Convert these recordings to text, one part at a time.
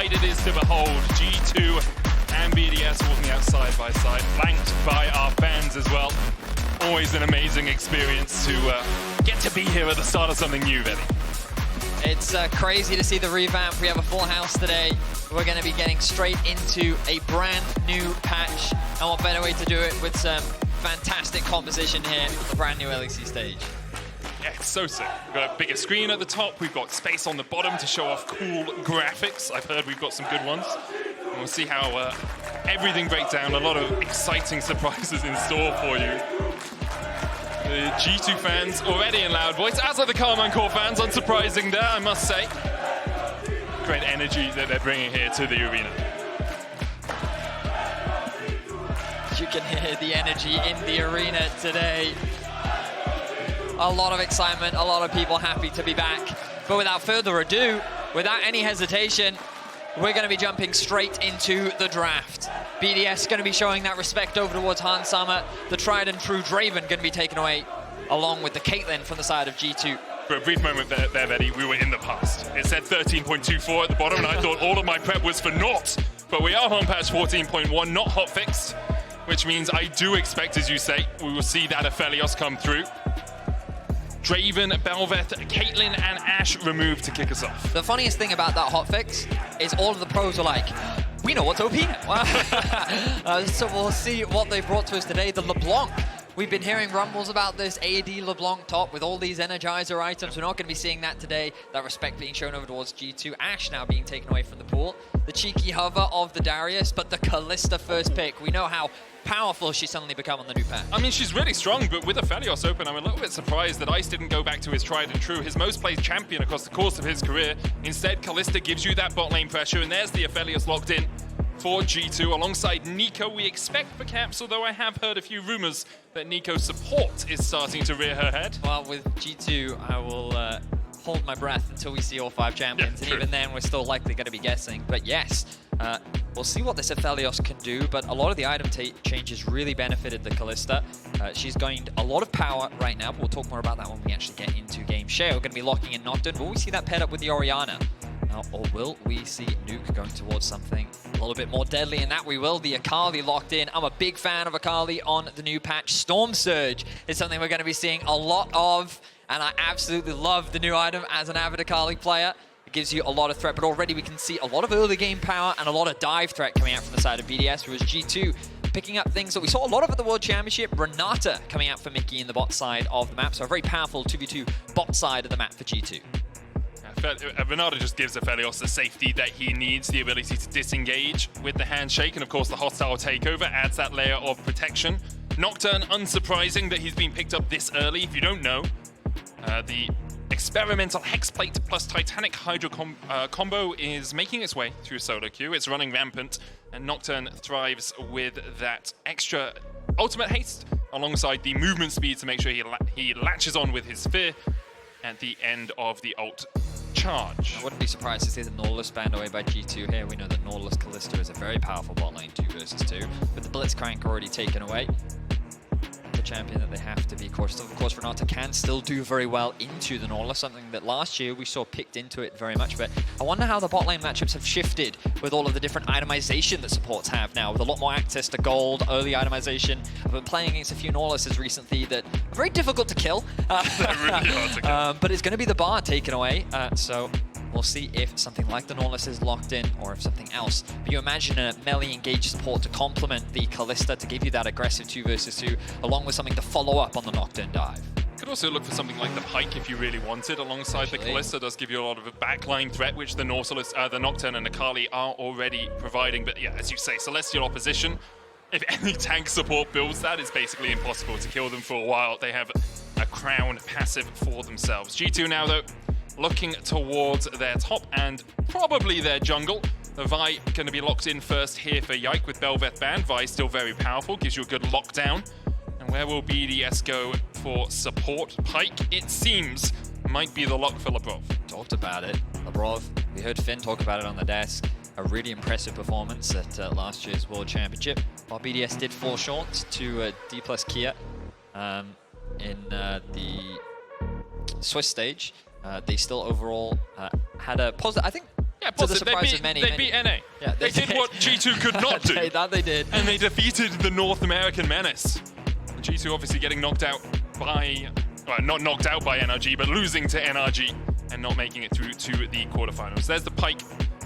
sight it is to behold. G2 and BDS walking out side by side, flanked by our fans as well. Always an amazing experience to get to be here at the start of something new, Vedi. It's crazy to see the revamp. We have a full house today. We're going to be getting straight into a brand new patch. And what better way to do it with some fantastic composition here on the brand new LEC stage. Yeah, it's so sick. We've got a bigger screen at the top. We've got space on the bottom to show off cool graphics. I've heard we've got some good ones. And we'll see how everything breaks down. A lot of exciting surprises in store for you. The G2 fans already in loud voice, as are the Carmine Core fans. Unsurprising there, I must say. Great energy that they're bringing here to the arena. You can hear the energy in the arena today. A lot of excitement, a lot of people happy to be back. But without further ado, without any hesitation, we're going to be jumping straight into the draft. BDS going to be showing that respect over towards Hans Sama. The tried and true Draven going to be taken away, along with the Caitlyn from the side of G2. For a brief moment there, Vedi, we were in the past. It said 13.24 at the bottom, and I thought all of my prep was for naught. But we are on patch 14.1, not hotfixed, which means I do expect, as you say, we will see that Aphelios come through. Draven, Bel'Veth, Caitlyn, and Ashe removed to kick us off. The funniest thing about that hotfix is all of the pros are like, we know what's OP now. So we'll see what they brought to us today. The LeBlanc. We've been hearing rumbles about this AD LeBlanc top with all these Energizer items. We're not going to be seeing that today. That respect being shown over towards G2. Ashe now being taken away from the pool. The cheeky hover of the Darius, but the Kalista first pick. We know how powerful she's suddenly become on the new patch. I mean, she's really strong, but with Aphelios open, I'm a little bit surprised that Ice didn't go back to his tried and true, his most played champion across the course of his career. Instead, Kalista gives you that bot lane pressure, and there's the Aphelios locked in for G2 alongside Neeko. We expect for caps, although I have heard a few rumors that Neeko's support is starting to rear her head. Well, with G2, I will hold my breath until we see all 5 champions, and even then we're still likely going to be guessing. But yes, we'll see what this Aphelios can do, but a lot of the item changes really benefited the Kalista. She's gained a lot of power right now, but we'll talk more about that when we actually get into game. Sheo going to be locking in Nocturne. Will we see that paired up with the Orianna? Or will we see Nuke going towards something a little bit more deadly? And that we will. The Akali locked in. I'm a big fan of Akali on the new patch. Storm Surge is something we're going to be seeing a lot of, and I absolutely love the new item as an avid Akali player. It gives you a lot of threat, but already we can see a lot of early game power and a lot of dive threat coming out from the side of BDS, whereas G2 picking up things that we saw a lot of at the World Championship. Renata coming out for Mikyx in the bot side of the map, so a very powerful 2v2 bot side of the map for G2. Renata just gives Aphelios the safety that he needs, the ability to disengage with the handshake, and of course the hostile takeover adds that layer of protection. Nocturne, unsurprising that he's been picked up this early. If you don't know, the experimental Hexplate plus Titanic Hydro combo is making its way through solo queue. It's running rampant, and Nocturne thrives with that extra ultimate haste alongside the movement speed to make sure he latches on with his spear at the end of the ult charge. I wouldn't be surprised to see the Nautilus banned away by G2 here. We know that Nautilus Kalista is a very powerful bot lane 2 versus 2, with the Blitzcrank already taken away. The champion that they have to be cautious of. Of course, Renata can still do very well into the Nautilus, something that last year we saw picked into it very much. But I wonder how the bot lane matchups have shifted with all of the different itemization that supports have now, with a lot more access to gold, early itemization. I've been playing against a few Nautiluses recently that are very difficult to kill. They're really hard to kill. But it's going to be the bar taken away, so we'll see if something like the Nautilus is locked in or if something else. But you imagine a melee engaged support to complement the Kalista to give you that aggressive 2 versus 2, along with something to follow up on the Nocturne dive. You could also look for something like the Pyke if you really wanted, alongside the Kalista. Does give you a lot of a backline threat, which the Nautilus, the Nocturne and Akali are already providing. But yeah, as you say, Celestial opposition, if any tank support builds that, it's basically impossible to kill them for a while. They have a crown passive for themselves. G2 now, though, looking towards their top and probably their jungle. The Vi going to be locked in first here for Yike with Bel'Veth banned. Vi still very powerful, gives you a good lockdown. And where will BDS go for support? Pyke, it seems, might be the lock for Labrov. Talked about it. Labrov, we heard Finn talk about it on the desk. A really impressive performance at last year's World Championship. While BDS did fall short to D plus Kia in the Swiss stage, they still overall had a positive, I think, Yeah, to the surprise of many. They beat NA. Yeah, they did what G2 could not do. That they did. And they defeated the North American menace. G2 obviously getting knocked out by, well, not knocked out by NRG, but losing to NRG and not making it through to the quarterfinals. There's the Pyke.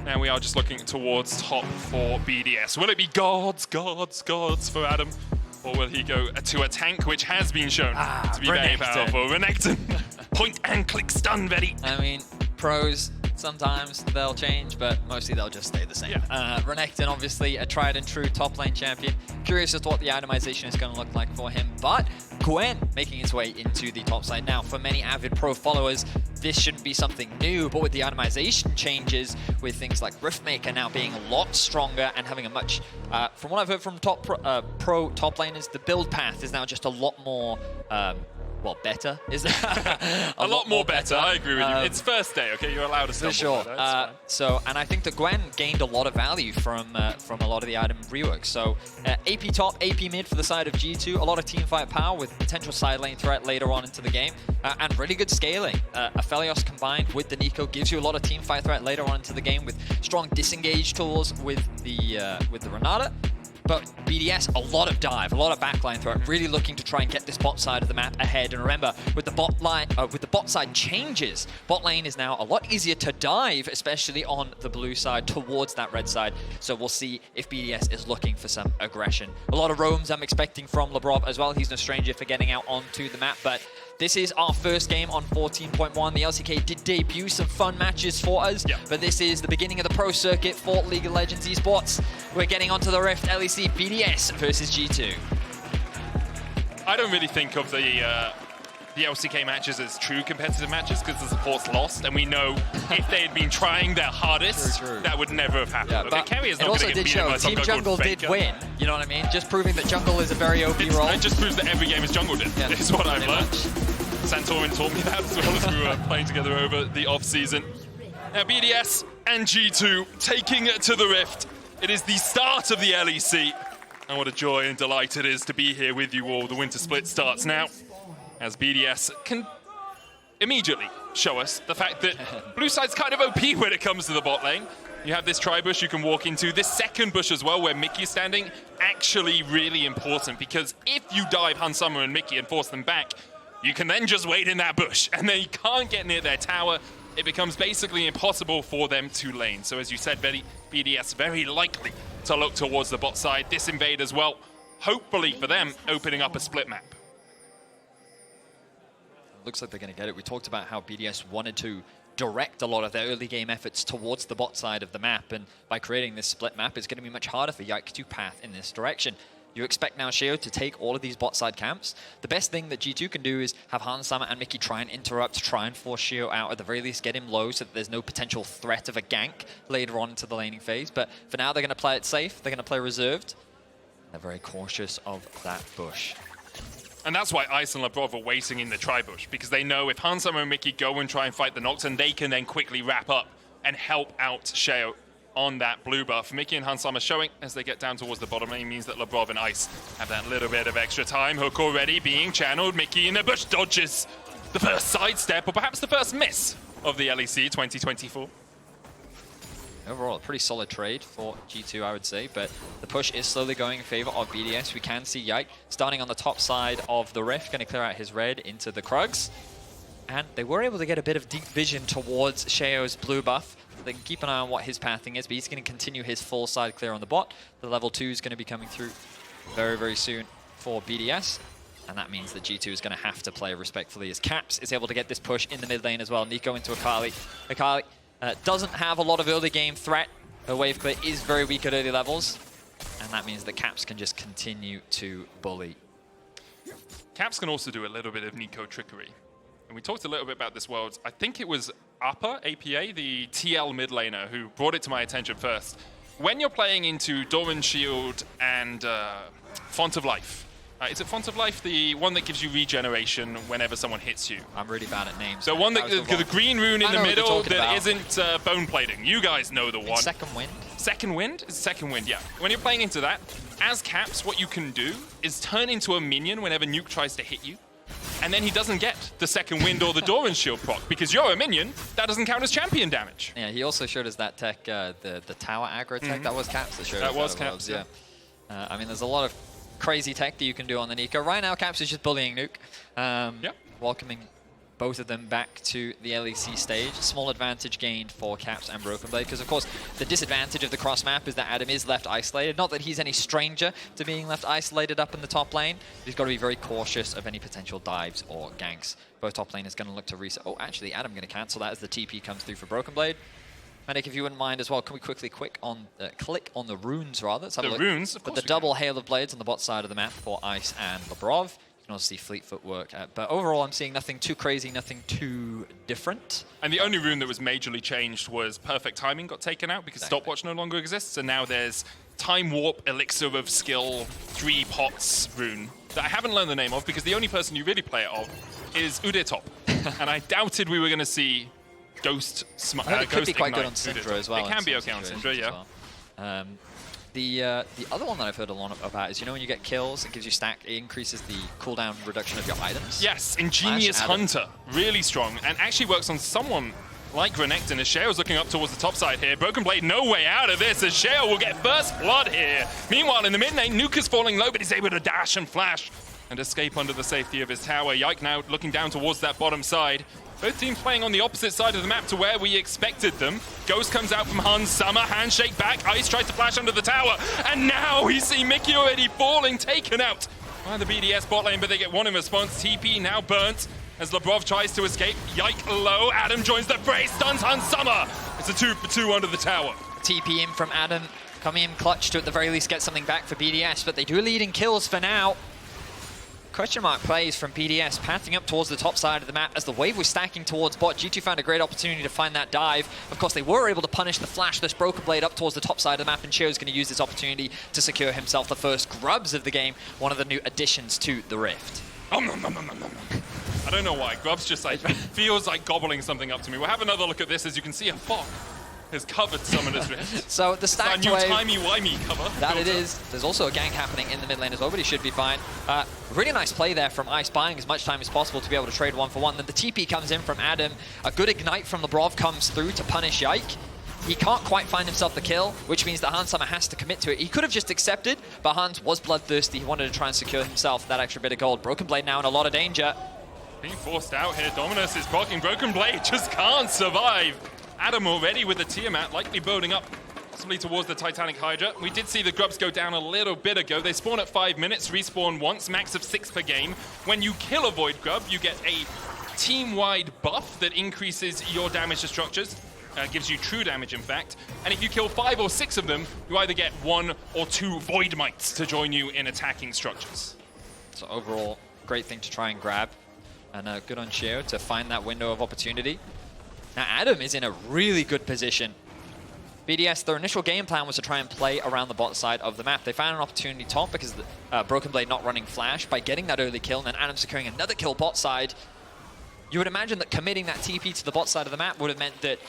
And we are just looking towards top for BDS. Will it be gods for Adam? Or will he go to a tank, which has been shown to be very powerful? Renekton. Point and click stun, Vedi. I mean, pros, sometimes they'll change, but mostly they'll just stay the same. Yeah. Renekton, obviously, a tried and true top lane champion. Curious as to what the itemization is going to look like for him. But Gwen making his way into the top side. Now, for many avid pro followers, this shouldn't be something new, but with the itemization changes, with things like Riftmaker now being a lot stronger and having a much, from what I've heard from pro top laners, the build path is now just a lot more, well, better, is it? a lot more better. I agree with you. It's first day, okay? You're allowed to stumble. For sure. So, and I think that Gwen gained a lot of value from a lot of the item reworks. So, AP top, AP mid for the side of G2. A lot of teamfight power with potential side lane threat later on into the game, and really good scaling. Aphelios combined with the Neeko gives you a lot of teamfight threat later on into the game with strong disengage tools with the Renata. But BDS, a lot of dive, a lot of backline threat, really looking to try and get this bot side of the map ahead. And remember, with the bot side changes, bot lane is now a lot easier to dive, especially on the blue side towards that red side. So we'll see if BDS is looking for some aggression. A lot of roams I'm expecting from Labrov as well. He's no stranger for getting out onto the map, but this is our first game on 14.1. The LCK did debut some fun matches for us, but this is the beginning of the pro circuit for League of Legends Esports. We're getting onto the Rift, LEC BDS versus G2. I don't really think of the LCK matches as true competitive matches because the support's lost, and we know if they had been trying their hardest, that would never have happened. Yeah, okay, but Carry is it not also going to did get show beaten by some Team guy called Jungle did FLICKR. win, you know what I mean? Just proving that Jungle is a very OP role. It just proves that every game is Jungle did, is what I've learned. Santorin taught me that as well as we were playing together over the off-season. Now BDS and G2 taking it to the Rift. It is the start of the LEC. And what a joy and delight it is to be here with you all. The Winter Split starts now, as BDS can immediately show us the fact that blue side's kind of OP when it comes to the bot lane. You have this tri-bush you can walk into. This second bush as well, where Mikyx is standing, actually really important, because if you dive Hansama and Mikyx and force them back, you can then just wait in that bush, and they can't get near their tower. It becomes basically impossible for them to lane. So as you said, BDS very likely to look towards the bot side. This invade as well, hopefully for them, opening up a split map. Looks like they're going to get it. We talked about how BDS wanted to direct a lot of their early game efforts towards the bot side of the map, and by creating this split map, it's going to be much harder for Yike to path in this direction. You expect now Sheo to take all of these bot side camps. The best thing that G2 can do is have Hansama and Mikyx try and interrupt, try and force Sheo out, at the very least get him low so that there's no potential threat of a gank later on into the laning phase. But for now, they're going to play it safe, they're going to play reserved. They're very cautious of that bush. And that's why Ice and Labrov are waiting in the tri-bush, because they know if Hansama and Mikyx go and try and fight the Nocturne, they can then quickly wrap up and help out Sheo on that blue buff. Mikyx and Hansama showing as they get down towards the bottom lane means that Labrov and Ice have that little bit of extra time. Hook already being channeled. Mikyx in the bush dodges the first sidestep, or perhaps the first miss of the LEC 2024. Overall, a pretty solid trade for G2, I would say, but the push is slowly going in favor of BDS. We can see Yike starting on the top side of the Rift, going to clear out his red into the Krugs. And they were able to get a bit of deep vision towards Sheo's blue buff. They can keep an eye on what his pathing is, but he's going to continue his full side clear on the bot. The level 2 is going to be coming through very, very soon for BDS. And that means that G2 is going to have to play respectfully, as Caps is able to get this push in the mid lane as well. Neeko into Akali. Akali doesn't have a lot of early game threat. Her wave clear is very weak at early levels. And that means that Caps can just continue to bully. Caps can also do a little bit of Neeko trickery. And we talked a little bit about this world. I think it was APA, the TL mid laner, who brought it to my attention first. When you're playing into Doran Shield and Font of Life, is it Font of Life, the one that gives you regeneration whenever someone hits you? I'm really bad at names. The one that the green rune in the middle that isn't bone plating. You guys know the one. Second Wind? Second Wind? It's Second Wind, yeah. When you're playing into that, as Caps, what you can do is turn into a minion whenever Nuke tries to hit you. and then he doesn't get the second wind or the Doran shield proc, because you're a minion, that doesn't count as champion damage. Yeah, he also showed us that tech, the tower aggro tech. That was Caps that showed us. That was Caps, yeah. I mean, there's a lot of crazy tech that you can do on the Neeko. Right now, Caps is just bullying Nuke. Welcoming both of them back to the LEC stage. Small advantage gained for Caps and BrokenBlade, because of course the disadvantage of the cross map is that Adam is left isolated. Not that he's any stranger to being left isolated up in the top lane. He's got to be very cautious of any potential dives or ganks. Both top lane is going to look to reset. Oh, actually, Adam going to cancel that as the TP comes through for BrokenBlade. Medic, if you wouldn't mind as well, can we quickly click on the runes rather? Let's have a look. Runes, of course. But the double hail of blades on the bot side of the map for Ice and Labrov. You can also see fleet footwork, but overall I'm seeing nothing too crazy, nothing too different. And the only rune that was majorly changed was perfect timing got taken out because stopwatch no longer exists, and now there's time warp elixir of skill 3 pots rune that I haven't learned the name of because the only person you really play it of is Udetop. And I doubted we were going to see Ghost it could be quite good on Syndra as well. It can be okay on Syndra, yeah. Well. The other one that I've heard a lot about is, you know, when you get kills, it gives you stack, it increases the cooldown reduction of your items. Yes, Ingenious Hunter, really strong, and actually works on someone like Renekton as Sheo's looking up towards the top side here. BrokenBlade no way out of this as Sheo will get first blood here. Meanwhile, in the mid lane, Nuke is falling low, but he's able to dash and flash and escape under the safety of his tower. Yike now looking down towards that bottom side. Both teams playing on the opposite side of the map to where we expected them. Ghost comes out from Hans Summer, handshake back. Ice tries to flash under the tower, and now we see Mikyx already falling, taken out by the BDS bot lane, but they get one in response. TP now burnt as Labrov tries to escape. Yike low, Adam joins the fray, stuns Hans Summer. It's a 2-for-2 under the tower. TP in from Adam, coming in clutch to at the very least get something back for BDS, but they do lead in kills for now. Question mark plays from BDS, pathing up towards the top side of the map as the wave was stacking towards bot. G2 found a great opportunity to find that dive. Of course, they were able to punish the flash, this BrokenBlade up towards the top side of the map, and Sheo's going to use this opportunity to secure himself the first grubs of the game, one of the new additions to the Rift. I don't know why, grubs just like feels like gobbling something up to me. We'll have another look at this. As you can see, a fog has covered Summoner's Rift. So the stacked wave, timey-wimey cover. That it is. There's also a gank happening in the mid lane as well, but he should be fine. Really nice play there from Ice, buying as much time as possible to be able to trade 1-for-1. Then the TP comes in from Adam. A good ignite from Labrov comes through to punish Yike. He can't quite find himself the kill, which means that Hans Summer has to commit to it. He could have just accepted, but Hans was bloodthirsty. He wanted to try and secure himself that extra bit of gold. BrokenBlade now in a lot of danger. Being forced out here, Dominus is blocking. BrokenBlade just can't survive. Adam already with the Tiamat, likely building up possibly towards the Titanic Hydra. We did see the grubs go down a little bit ago. They spawn at 5 minutes, respawn once, max of 6 per game. When you kill a Void Grub, you get a team-wide buff that increases your damage to structures. Gives you true damage, in fact. And if you kill 5 or 6 of them, you either get 1 or 2 Void Mites to join you in attacking structures. So overall, great thing to try and grab. And good on Sheo to find that window of opportunity. Now Adam is in a really good position. BDS, their initial game plan was to try and play around the bot side of the map. They found an opportunity top because BrokenBlade not running flash by getting that early kill, and then Adam securing another kill bot side. You would imagine that committing that TP to the bot side of the map would have meant that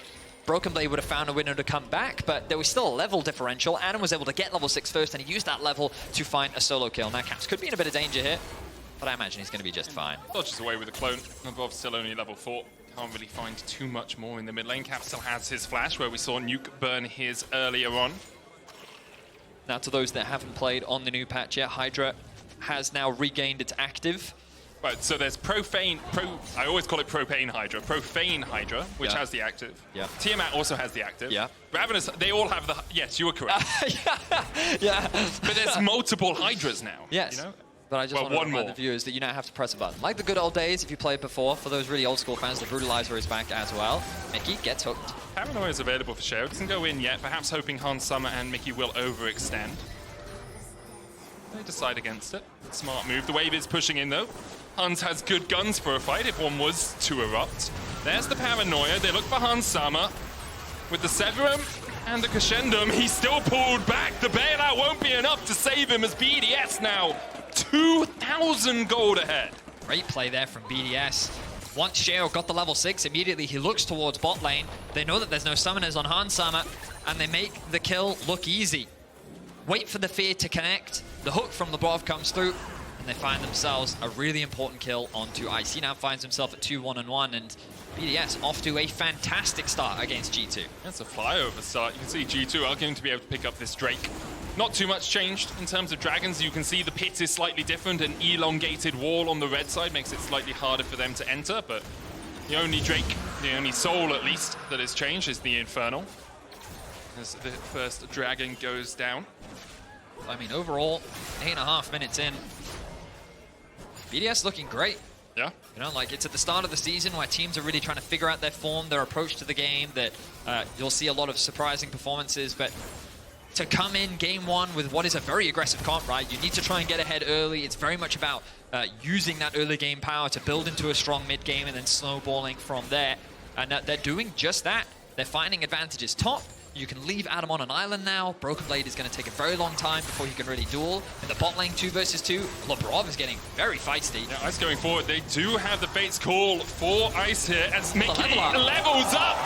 BrokenBlade would have found a window to come back, but there was still a level differential. Adam was able to get level 6 first, and he used that level to find a solo kill. Now Caps could be in a bit of danger here, but I imagine he's going to be just fine. Dodges away with the clone. Labrov still only level 4. Can't really find too much more in the mid lane. Cap still has his flash, where we saw Nuke burn his earlier on. Now to those that haven't played on the new patch yet, Hydra has now regained its active. Right, so there's I always call it Profane Hydra, which has the active. Yeah. Tiamat also has the active. Yeah. Ravenous, they all have the, yes, you were correct. Yeah. But there's multiple Hydras now. Yes. You know? But I just want to remind the viewers that you now have to press a button. Like the good old days, if you played before, for those really old school fans, the Brutalizer is back as well. Mikyx gets hooked. Paranoia is available for Sheo. Doesn't go in yet, perhaps hoping Hans Summer and Mikyx will overextend. They decide against it. Smart move. The wave is pushing in though. Hans has good guns for a fight if one was to erupt. There's the Paranoia. They look for Hans Summer. With the Severum and the Crescendum, he's still pulled back. The bailout won't be enough to save him as BDS now 2,000 gold ahead. Great play there from BDS. Once Sheo got the level 6, immediately he looks towards bot lane. They know that there's no summoners on Hans Summer, and they make the kill look easy. Wait for the fear to connect. The hook from Labrov comes through. and they find themselves a really important kill onto Ice. He now finds himself at 2-1-1, and BDS off to a fantastic start against G2. That's a flyover start. You can see G2 are going to be able to pick up this Drake. Not too much changed in terms of dragons. You can see the pit is slightly different. An elongated wall on the red side makes it slightly harder for them to enter, but the only Drake, the only soul at least, that has changed is the Infernal. As the first dragon goes down. I mean, overall, 8.5 minutes in, BDS looking great. Yeah. You know, like, it's at the start of the season where teams are really trying to figure out their form, their approach to the game, that you'll see a lot of surprising performances, but to come in game one with what is a very aggressive comp, right? You need to try and get ahead early. It's very much about using that early game power to build into a strong mid game and then snowballing from there. And they're doing just that. They're finding advantages top. You can leave Adam on an island now. BrokenBlade is going to take a very long time before he can really duel. In the bot lane, 2 versus 2, Labrov is getting very feisty. Yeah, Ice going forward. They do have the Fates call for Ice here as Mikyx levels up.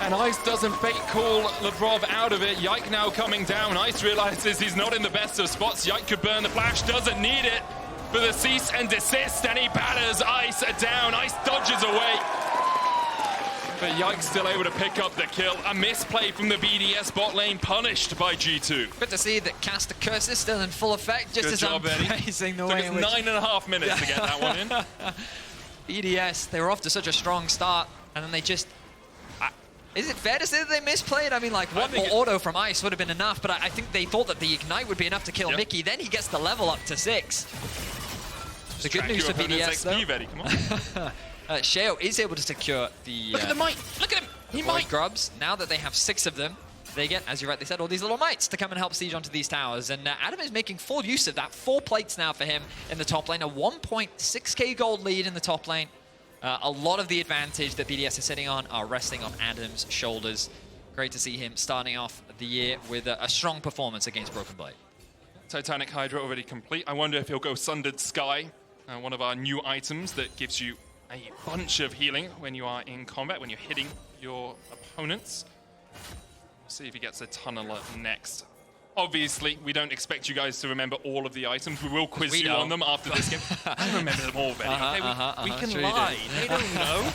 And Ice doesn't fate call Labrov out of it. Yike now coming down. Ice realizes he's not in the best of spots. Yike could burn the flash, doesn't need it for the cease and desist, and he batters Ice down. Ice dodges away. But Yike's still able to pick up the kill. A misplay from the BDS bot lane, punished by G2. Good to see that Caster Curse is still in full effect, just as I'm praising the way in which... Took us 9.5 minutes to get that one in. BDS, they were off to such a strong start, and then they just... Is it fair to say that they misplayed? I mean, like, one more auto from Ice would have been enough, but I think they thought that the Ignite would be enough to kill Mickey. Then he gets the level up to 6. The good news for BDS, though... Sheo is able to secure the... Look at the mite! Look at him! He might! Grubs. Now that they have 6 of them, they get, as you rightly said, all these little mites to come and help siege onto these towers. And Adam is making full use of that. 4 plates now for him in the top lane. A 1.6k gold lead in the top lane. A lot of the advantage that BDS is sitting on are resting on Adam's shoulders. Great to see him starting off the year with a strong performance against BrokenBlade. Titanic Hydra already complete. I wonder if he'll go Sundered Sky, one of our new items that gives you a bunch of healing when you are in combat, when you're hitting your opponents. We'll see if he gets a Tunneler next. Obviously, we don't expect you guys to remember all of the items. We will quiz you on them after this game. I remember them all, Vedius. We can sure lie. They don't know.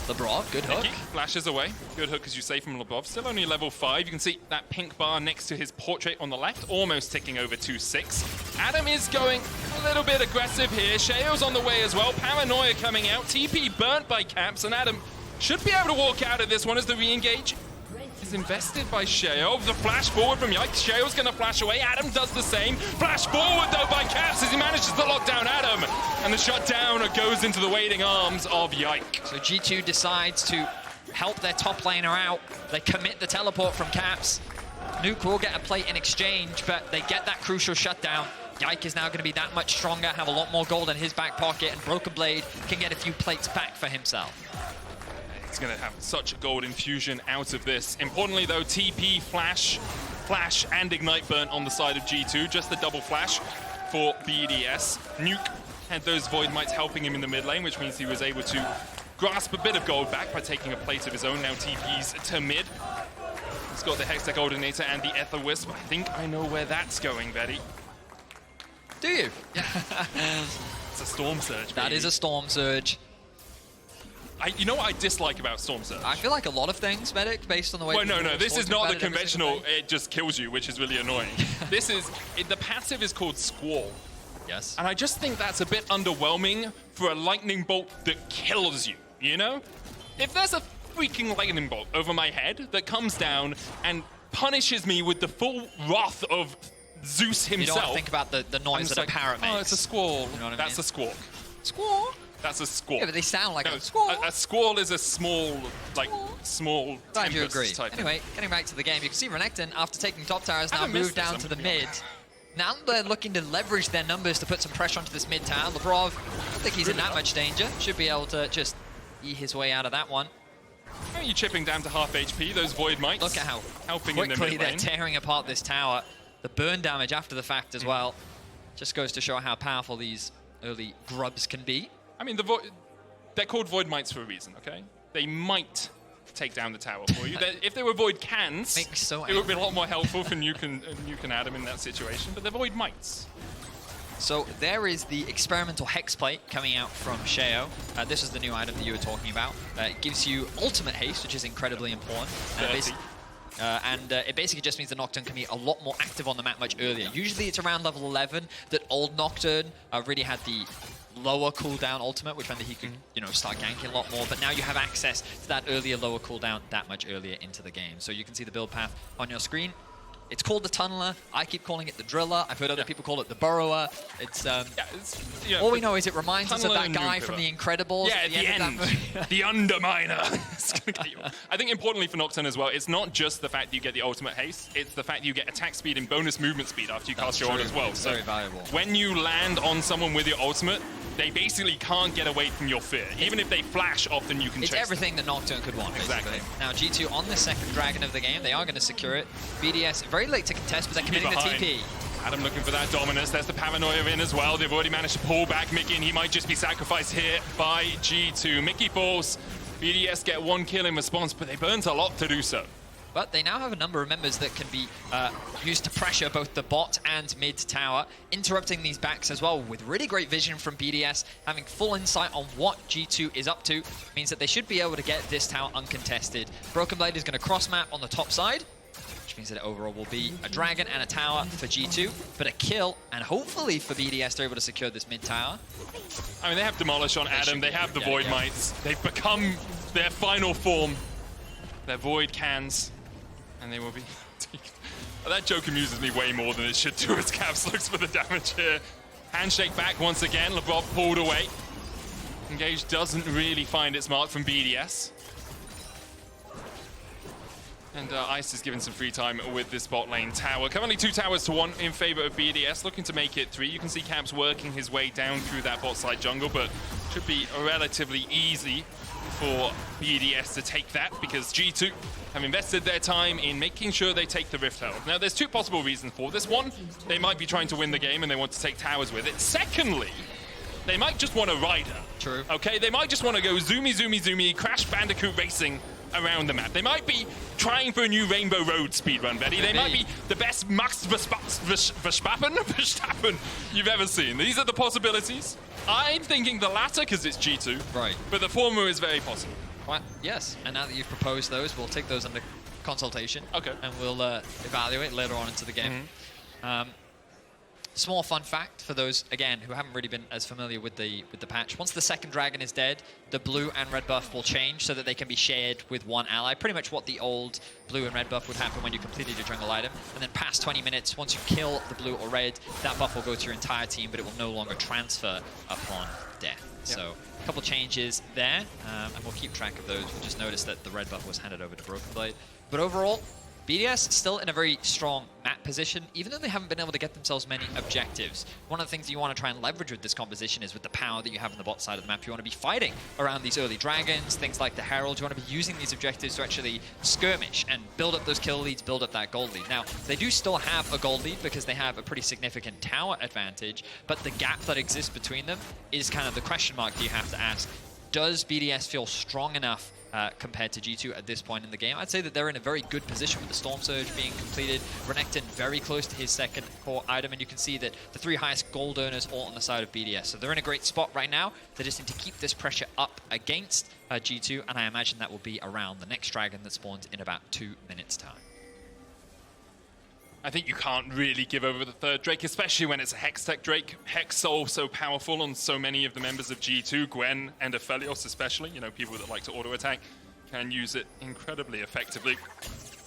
Labrov, good hook. Mikyx flashes away. Good hook, as you say, from Labrov. Still only level 5. You can see that pink bar next to his portrait on the left, almost ticking over 2-6. Adam is going a little bit aggressive here. Sheo's on the way as well. Paranoia coming out. TP burnt by Caps, and Adam should be able to walk out of this one as the re-engage is invested by Sheo. The flash forward from Yike. Sheo's going to flash away. Adam does the same. Flash forward, though, by Caps as he manages to lock down Adam. And the shutdown goes into the waiting arms of Yike. So G2 decides to help their top laner out. They commit the teleport from Caps. Neeko will get a plate in exchange, but they get that crucial shutdown. Yike is now going to be that much stronger, have a lot more gold in his back pocket, and BrokenBlade can get a few plates back for himself. He's going to have such a gold infusion out of this. Importantly, though, TP, Flash, and Ignite burnt on the side of G2. Just the double flash for BDS. Nuke had those Void Mites helping him in the mid lane, which means he was able to grasp a bit of gold back by taking a plate of his own. Now TP's to mid. He's got the Hextech Goldinator and the Ether Wisp. I think I know where that's going, Betty. Do you? It's a Storm Surge, baby. That is a Storm Surge. You know what I dislike about Storm Surge? I feel like a lot of things, Medic, based on the way... Well, no, this is not the conventional, it just kills you, which is really annoying. This is, the passive is called Squall. Yes. And I just think that's a bit underwhelming for a lightning bolt that kills you, you know? If there's a freaking lightning bolt over my head that comes down and punishes me with the full wrath of Zeus himself... You don't want to think about the noise that a parrot makes. Oh, it's a squall. You know what I That's mean? a squawk. Squall? That's a squall. Yeah, but they sound like no, a squall. A squall is a small, small Glad you tempest agree. type Anyway, getting back to the game, you can see Renekton, after taking top tower, has now moved down to the mid. Now they're looking to leverage their numbers to put some pressure onto this mid tower. Labrov, I don't think he's in that much danger. Should be able to just eat his way out of that one. How are you chipping down to half HP? Those Void Mites. Look at how helping in the quickly mid they're lane. tearing apart this tower. The burn damage after the fact as well. Just goes to show how powerful these early grubs can be. I mean, they're called Void Mites for a reason, okay? They might take down the tower for you. If they were Void Cans, it would be a lot more helpful for Nuke and Adam in that situation, but they're Void Mites. So there is the experimental Hex Plate coming out from Sheo. This is the new item that you were talking about. It gives you ultimate haste, which is incredibly important. It basically just means the Nocturne can be a lot more active on the map much earlier. Usually it's around level 11 that old Nocturne really had the lower cooldown ultimate, which meant that he could, start ganking a lot more. But now you have access to that earlier, lower cooldown that much earlier into the game. So you can see the build path on your screen. It's called the Tunneler. I keep calling it the Driller. I've heard other people call it the Burrower. It's, all we know is it reminds us of that guy from The Incredibles. Yeah, at the end. The Underminer. I think importantly for Nocturne as well, it's not just the fact that you get the ultimate haste, it's the fact that you get attack speed and bonus movement speed after you cast your ult as well. It's very valuable. When you land on someone with your ultimate, they basically can't get away from your fear. Even if they flash, often you can chase them. It's everything that Nocturne could want, basically. Now, G2 on the second Dragon of the game. They are going to secure it. BDS, very late to contest, but they're committing the TP. Adam looking for that dominance. There's the Paranoia in as well. They've already managed to pull back Mikyx, and he might just be sacrificed here by G2. Mikyx falls. BDS get 1 kill in response, but they burnt a lot to do so. But they now have a number of members that can be used to pressure both the bot and mid tower, interrupting these backs as well with really great vision from BDS, having full insight on what G2 is up to, means that they should be able to get this tower uncontested. BrokenBlade is going to cross map on the top side, which means that overall will be a dragon and a tower for G2, but a kill, and hopefully for BDS, they're able to secure this mid tower. I mean, they have Demolish on Adam, they have the Void Mites, they've become their final form, their Void Cans. And they will be that joke amuses me way more than it should do as Caps looks for the damage here. Handshake back once again, Labrov pulled away. Engage doesn't really find its mark from BDS. And Ice is given some free time with this bot lane tower. Currently 2 towers to 1 in favor of BDS, looking to make it 3. You can see Caps working his way down through that bot side jungle, but should be relatively easy for BDS to take that because G2 have invested their time in making sure they take the Rift Herald. Now, there's 2 possible reasons for this. One, they might be trying to win the game and they want to take towers with it. Secondly, they might just want to ride her. True. Okay, they might just want to go zoomy, Crash Bandicoot racing around the map. They might be trying for a new Rainbow Road speedrun, Vedi. They might be the best Max Verstappen you've ever seen. These are the possibilities. I'm thinking the latter because it's G2. Right. But the former is very possible. Well, yes, and now that you've proposed those, we'll take those under consultation. Okay. And we'll evaluate later on into the game. Small fun fact for those, again, who haven't really been as familiar with the patch. Once the second dragon is dead, the blue and red buff will change so that they can be shared with one ally. Pretty much what the old blue and red buff would happen when you completed your jungle item. And then past 20 minutes, once you kill the blue or red, that buff will go to your entire team, but it will no longer transfer upon death. Yep. So a couple changes there, and we'll keep track of those. We'll just notice that the red buff was handed over to BrokenBlade. But overall, BDS still in a very strong map position, even though they haven't been able to get themselves many objectives. One of the things that you want to try and leverage with this composition is with the power that you have on the bot side of the map. You want to be fighting around these early dragons, things like the Herald. You want to be using these objectives to actually skirmish and build up those kill leads, build up that gold lead. Now, they do still have a gold lead because they have a pretty significant tower advantage, but the gap that exists between them is kind of the question mark that you have to ask. Does BDS feel strong enough compared to G2 at this point in the game? I'd say that they're in a very good position with the Storm Surge being completed. Renekton very close to his second core item, and you can see that the 3 highest gold earners all on the side of BDS. So they're in a great spot right now. They just need to keep this pressure up against G2, and I imagine that will be around the next dragon that spawns in about 2 minutes' time. I think you can't really give over the third Drake, especially when it's a Hex Tech Drake. Hex so powerful on so many of the members of G2, Gwen and Aphelios especially. You know, people that like to auto-attack can use it incredibly effectively.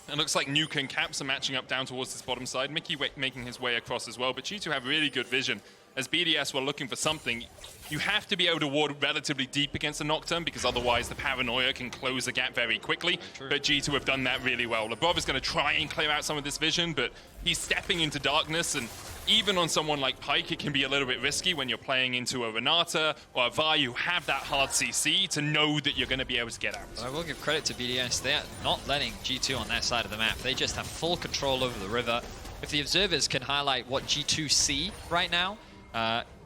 It looks like Neeko and Caps are matching up down towards this bottom side. Mikyx making his way across as well, but G2 have really good vision. As BDS were looking for something, you have to be able to ward relatively deep against a Nocturne because otherwise the Paranoia can close the gap very quickly. True. But G2 have done that really well. Labrov is going to try and clear out some of this vision, but he's stepping into darkness, and even on someone like Pyke, it can be a little bit risky when you're playing into a Renata or a Vi who have that hard CC to know that you're going to be able to get out. I will give credit to BDS. They are not letting G2 on their side of the map. They just have full control over the river. If the observers can highlight what G2 see right now,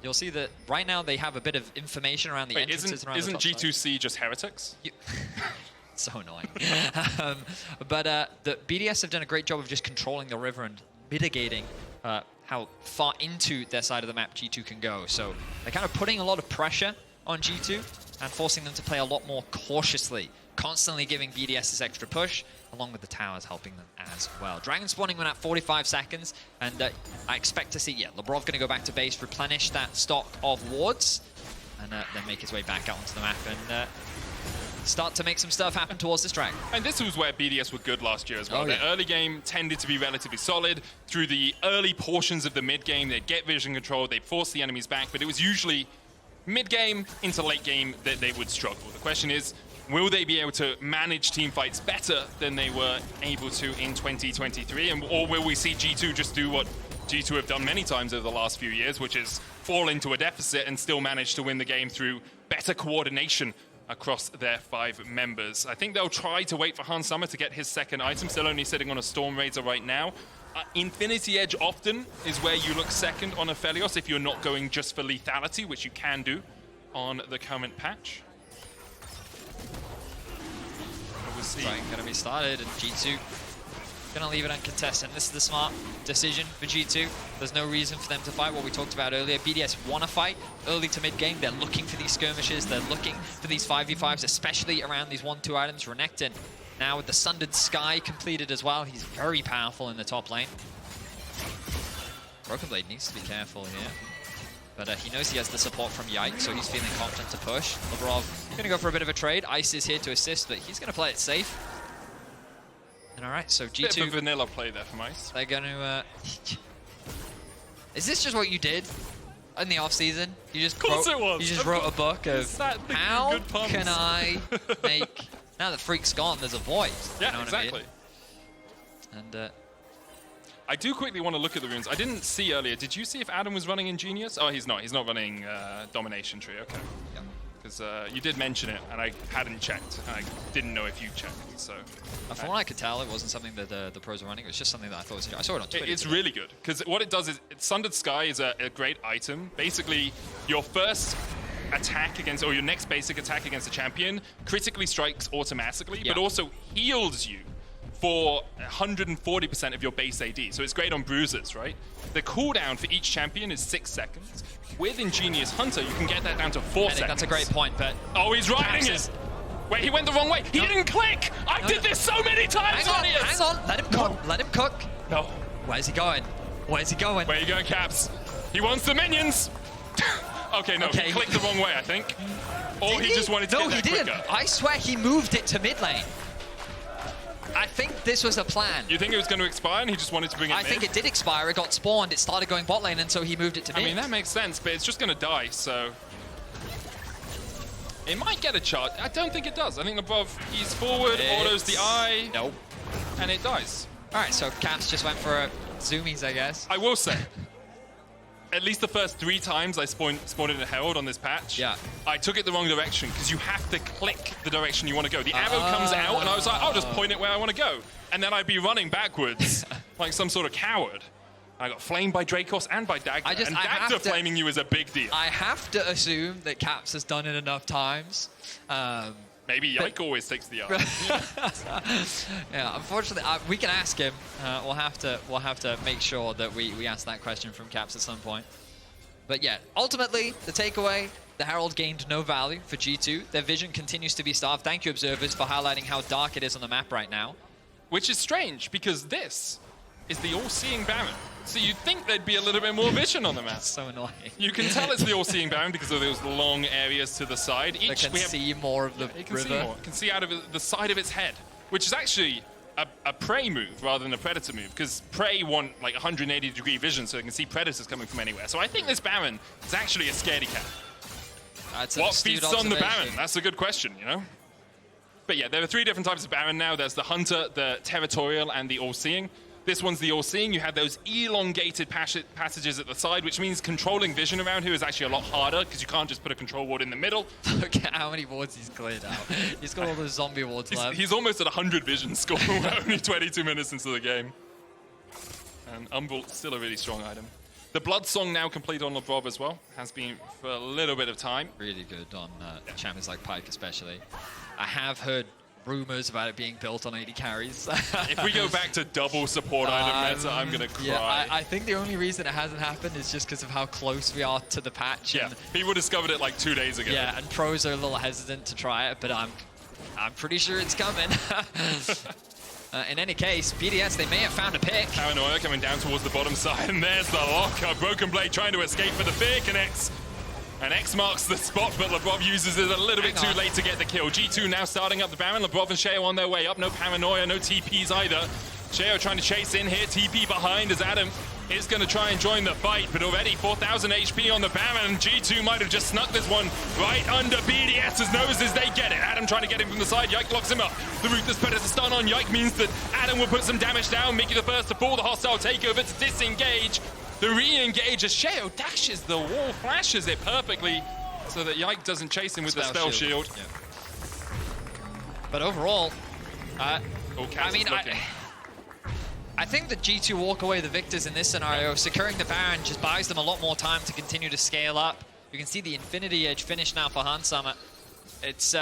you'll see that right now they have a bit of information around the entrances around the top Isn't G2C just heretics? So annoying. But the BDS have done a great job of just controlling the river and mitigating how far into their side of the map G2 can go. So they're kind of putting a lot of pressure on G2 and forcing them to play a lot more cautiously, constantly giving BDS this extra push, along with the towers helping them as well. Dragon spawning when at 45 seconds, and I expect to see, Labrov going to go back to base, replenish that stock of wards, and then make his way back out onto the map and start to make some stuff happen towards this dragon. And this was where BDS were good last year as well. Oh, Their yeah. early game tended to be relatively solid. Through the early portions of the mid game, they'd get vision control, they'd force the enemies back, but it was usually mid game into late game that they would struggle. The question is, will they be able to manage team fights better than they were able to in 2023? Or will we see G2 just do what G2 have done many times over the last few years, which is fall into a deficit and still manage to win the game through better coordination across their 5 members? I think they'll try to wait for Han Summer to get his second item, still only sitting on a Storm Raider right now. Infinity Edge often is where you look second on Aphelios if you're not going just for lethality, which you can do on the current patch. Right, gonna be started, and G2 gonna leave it uncontested. This is the smart decision for G2. There's no reason for them to fight. What we talked about earlier, BDS want to fight early to mid game. They're looking for these skirmishes. They're looking for these 5v5s, especially around these 1-2 items. Renekton now with the Sundered Sky completed as well. He's very powerful in the top lane. BrokenBlade needs to be careful here. But he knows he has the support from Yike, so he's feeling confident to push. Labrov going to go for a bit of a trade. Ice is here to assist, but he's going to play it safe. And all right, so G2... Bit of a vanilla play there from Ice. They're going to... Is this just what you did in the off-season? You just wrote a book of how can I make... Now that Freak's gone, there's a void. Yeah, you know exactly. What I mean? And... I do quickly want to look at the runes. I didn't see earlier. Did you see if Adam was running Ingenious? Oh, he's not. He's not running Domination Tree. Okay. Because you did mention it, and I hadn't checked. I didn't know if you checked. So. From what I could tell, it wasn't something that the pros were running. It was just something that I thought was... I saw it on Twitter. It's really good. Because what it does is... Sundered Sky is a great item. Basically, your first attack against... Or your next basic attack against a champion critically strikes automatically, but also heals you for 140% of your base AD. So it's great on bruisers, right? The cooldown for each champion is 6 seconds. With Ingenious Hunter, you can get that down to 4 seconds. That's a great point, but... Oh, he's riding it! Wait, he went the wrong way. He didn't click! I did this so many times on it! Hang on, let him cook, let him cook. No. Where's he going? Where's he going? Where are you going, Caps? He wants the minions! Okay, no, he clicked the wrong way, I think. Or he just wanted to get that quicker. No, he didn't. I swear he moved it to mid lane. I think this was a plan. You think it was going to expire and he just wanted to bring it I think it did expire, it got spawned, it started going bot lane, and so he moved it to mid. I mean, that makes sense, but it's just going to die, so... It might get a charge. I don't think it does. I think above, he's forward, autos the eye. Nope. And it dies. All right, so Caps just went for a zoomies, I guess. I will say, at least the first 3 times I spawned in a Herald on this patch, I took it the wrong direction because you have to click the direction you want to go. The arrow comes out and I was like, I'll just point it where I want to go. And then I'd be running backwards like some sort of coward. I got flamed by Dracos and by Dagda. And Dagda flaming you is a big deal. I have to assume that Caps has done it enough times. Maybe Yike always takes the eye. Yeah, unfortunately, we can ask him. We'll have to make sure that we ask that question from Caps at some point. But yeah, ultimately, the takeaway, the Herald gained no value for G2. Their vision continues to be starved. Thank you, observers, for highlighting how dark it is on the map right now. Which is strange, because this is the all-seeing Baron. So you'd think there'd be a little bit more vision on the map. That's so annoying. You can tell it's the all-seeing Baron because of those long areas to the side. They can see more of the river. You can see out of the side of its head, which is actually a prey move rather than a predator move, because prey want like 180-degree vision so they can see predators coming from anywhere. So I think this Baron is actually a scaredy cat. What feasts on the Baron? That's a good question, you know? But yeah, there are 3 different types of Baron now. There's the Hunter, the Territorial, and the All-Seeing. This one's the All-Seeing. You have those elongated passages at the side, which means controlling vision around here is actually a lot harder because you can't just put a control ward in the middle. Look at how many wards he's cleared out. He's got all those zombie wards left. He's almost at 100 vision score. We're only 22 minutes into the game. And Umbral, still a really strong item. The Blood Song now complete on Labrov as well. Has been for a little bit of time. Really good on champions like Pyke especially. I have heard rumors about it being built on AD carries. If we go back to double support item meta, I'm going to cry. Yeah, I think the only reason it hasn't happened is just because of how close we are to the patch. Yeah, people discovered it like 2 days ago. Yeah, and pros are a little hesitant to try it, but I'm pretty sure it's coming. In any case, BDS, they may have found a pick. Paranoia coming down towards the bottom side, and there's the lock. BrokenBlade trying to escape for the fear connects. And X marks the spot, but Labrov uses it a little bit too late to get the kill. G2 now starting up the Baron. Labrov and Sheo on their way up. No Paranoia, no TPs either. Sheo trying to chase in here. TP behind as Adam is going to try and join the fight, but already 4,000 HP on the Baron. G2 might have just snuck this one right under BDS's noses. They get it. Adam trying to get him from the side. Yike locks him up. The Ruthless Predator stun on Yike means that Adam will put some damage down. Mikyx the first to fall. The hostile takeover to disengage. The re-engage as Sheo dashes the wall, flashes it perfectly so that Yike doesn't chase him with the spell shield. Yeah. But overall, I think that G2 walk away the victors in this scenario. Securing the Baron just buys them a lot more time to continue to scale up. You can see the Infinity Edge finish now for Hansama. It's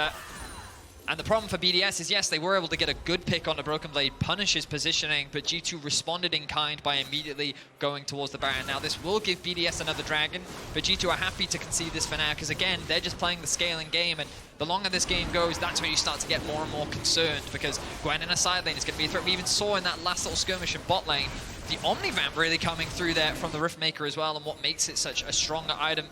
and the problem for BDS is, yes, they were able to get a good pick on the BrokenBlade, punish his positioning, but G2 responded in kind by immediately going towards the Baron. Now, this will give BDS another Dragon, but G2 are happy to concede this for now, because again, they're just playing the scaling game, and the longer this game goes, that's where you start to get more and more concerned, because Gwen in a side lane is going to be a threat. We even saw in that last little skirmish in bot lane, the Omnivamp really coming through there from the Riftmaker as well, and what makes it such a stronger item.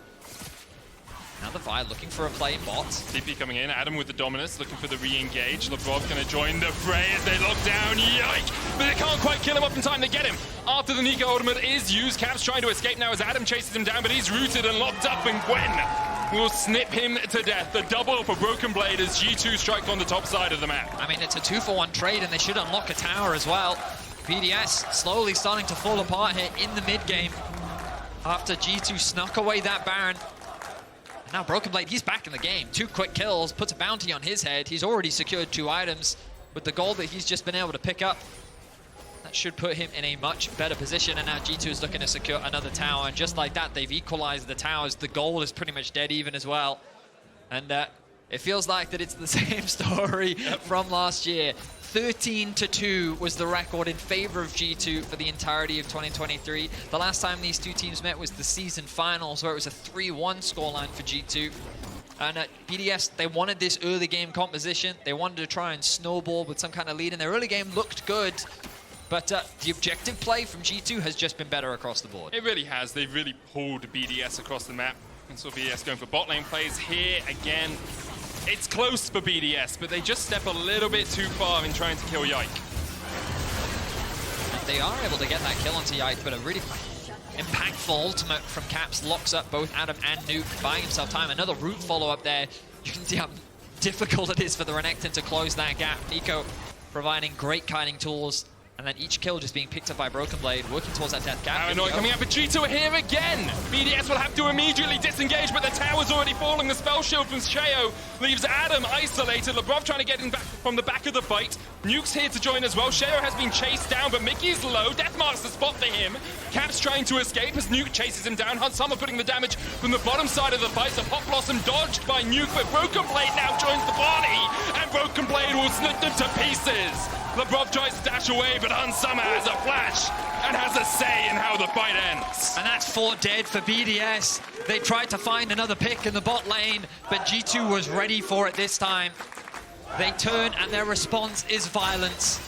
Now the Vi looking for a play in bot. TP coming in, Adam with the dominance, looking for the re-engage. Labrov going to join the fray as they lock down Yike, but they can't quite kill him up in time. They get him after the Neeko ultimate is used. Caps trying to escape now as Adam chases him down, but he's rooted and locked up, and Gwen will snip him to death. The double for BrokenBlade as G2 strike on the top side of the map. I mean, it's a 2-for-1 trade, and they should unlock a tower as well. BDS slowly starting to fall apart here in the mid game after G2 snuck away that Baron. Now BrokenBlade, he's back in the game. 2 quick kills, puts a bounty on his head. He's already secured 2 items with the gold that he's just been able to pick up. That should put him in a much better position, and now G2 is looking to secure another tower, and just like that, they've equalized the towers. The gold is pretty much dead even as well. And it feels like that it's the same story from last year. 13-2 was the record in favor of G2 for the entirety of 2023. The last time these two teams met was the season finals, where it was a 3-1 scoreline for G2. And BDS, they wanted this early game composition. They wanted to try and snowball with some kind of lead, and their early game looked good. But the objective play from G2 has just been better across the board. It really has. They've really pulled BDS across the map. And so BDS going for bot lane plays here again. It's close for BDS, but they just step a little bit too far in trying to kill Yike. And they are able to get that kill onto Yike, but a really impactful ultimate from Caps locks up both Adam and Nuke, buying himself time. Another root follow-up there. You can see how difficult it is for the Renekton to close that gap. Neeko providing great kiting tools, and then each kill just being picked up by BrokenBlade, working towards that death gap. Paranoia coming out, but G2 are here again! BDS will have to immediately disengage, but the tower's already falling. The spell shield from Sheo leaves Adam isolated. Labrov trying to get him back from the back of the fight. Nuke's here to join as well. Sheo has been chased down, but Mikyx low. Death marks the spot for him. Caps trying to escape as Nuke chases him down. Hansama putting the damage from the bottom side of the fight. So Pop Blossom dodged by Nuke, but BrokenBlade now joins the party, and BrokenBlade will snip them to pieces. Labrov tries to dash away, but Hansama has a flash and has a say in how the fight ends. And that's 4 dead for BDS. They tried to find another pick in the bot lane, but G2 was ready for it this time. They turn, and their response is violence.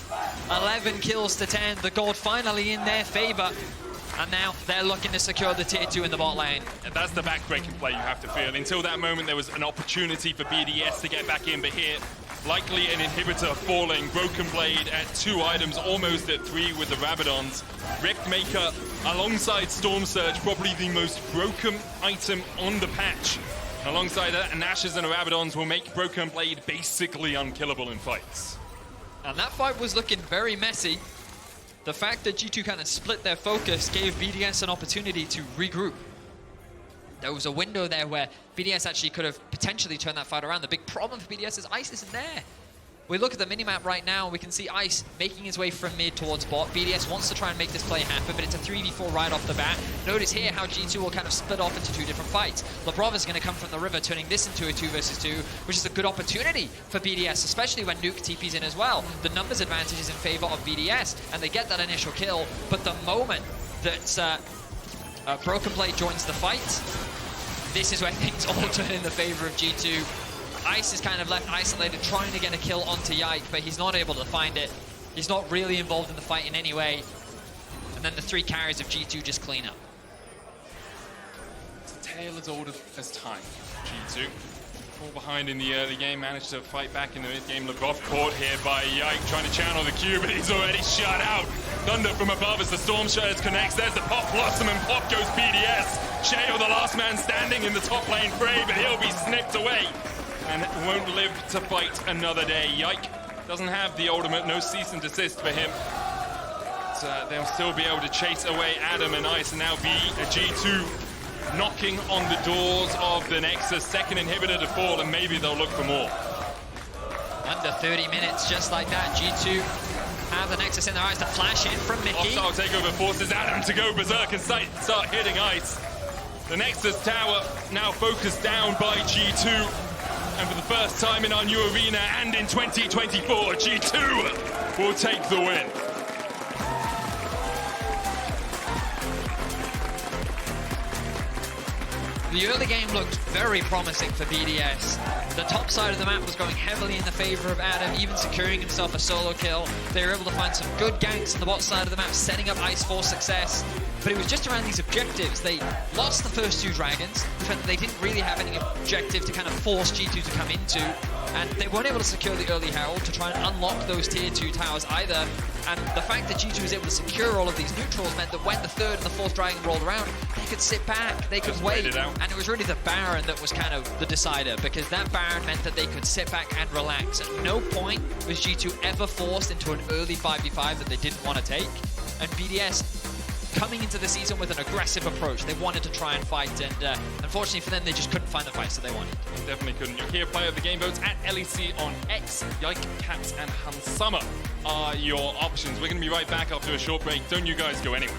11 kills to 10, the gold finally in their favor. And now they're looking to secure the tier 2 in the bot lane. And that's the back-breaking play you have to feel. Until that moment, there was an opportunity for BDS to get back in, but here, likely an inhibitor falling. BrokenBlade at 2 items, almost at 3 with the Rabadons. Riftmaker alongside Storm Surge, probably the most broken item on the patch. Alongside that, Nashes and Rabadons will make BrokenBlade basically unkillable in fights. And that fight was looking very messy. The fact that G2 kind of split their focus gave BDS an opportunity to regroup. There was a window there where BDS actually could have potentially turned that fight around. The big problem for BDS is Ice isn't there. We look at the minimap right now, we can see Ice making his way from mid towards bot. BDS wants to try and make this play happen, but it's a 3v4 right off the bat. Notice here how G2 will kind of split off into two different fights. Labrov is going to come from the river, turning this into a 2 versus 2, which is a good opportunity for BDS, especially when Nuke TP's in as well. The numbers advantage is in favor of BDS, and they get that initial kill, but the moment that BrokenBlade joins the fight, this is where things all turn in the favor of G2. Ice is kind of left isolated, trying to get a kill onto Yike, but he's not able to find it. He's not really involved in the fight in any way. And then the 3 carries of G2 just clean up. It's a tale as old as time. G2 fall behind in the early game, managed to fight back in the mid game. Labrov caught here by Yike, trying to channel the Q, but he's already shut out. Thunder from above as the Storm Shatters connects. There's the Pop Blossom, and pop goes BDS. Sheo, the last man standing in the top lane fray, but he'll be snipped away and won't live to fight another day. Yike doesn't have the ultimate, no cease and desist for him. But, they'll still be able to chase away Adam and Ice, and now G2 knocking on the doors of the Nexus, second inhibitor to fall, and maybe they'll look for more. Under 30 minutes, just like that, G2 have the Nexus in their eyes to flash in from Mikyx. Hostile takeover forces Adam to go berserk and start hitting Ice. The Nexus tower now focused down by G2. And for the first time in our new arena and in 2024, G2 will take the win. The early game looked very promising for BDS. The top side of the map was going heavily in the favor of Adam, even securing himself a solo kill. They were able to find some good ganks on the bot side of the map, setting up Ice for success. But it was just around these objectives. They lost the first 2 dragons, which meant that they didn't really have any objective to kind of force G2 to come into. And they weren't able to secure the early Herald to try and unlock those tier 2 towers either. And the fact that G2 was able to secure all of these neutrals meant that when the 3rd and the 4th dragon rolled around, they could sit back, they could just wait. It out. And it was really the Baron that was kind of the decider, because that Baron meant that they could sit back and relax. At no point was G2 ever forced into an early 5v5 that they didn't want to take. And BDS coming into the season with an aggressive approach. They wanted to try and fight, and unfortunately for them, they just couldn't find the fights that they wanted. Definitely couldn't. You'll hear player of the game votes at LEC on X. Yike, Caps, and Hansama are your options. We're going to be right back after a short break. Don't you guys go anywhere.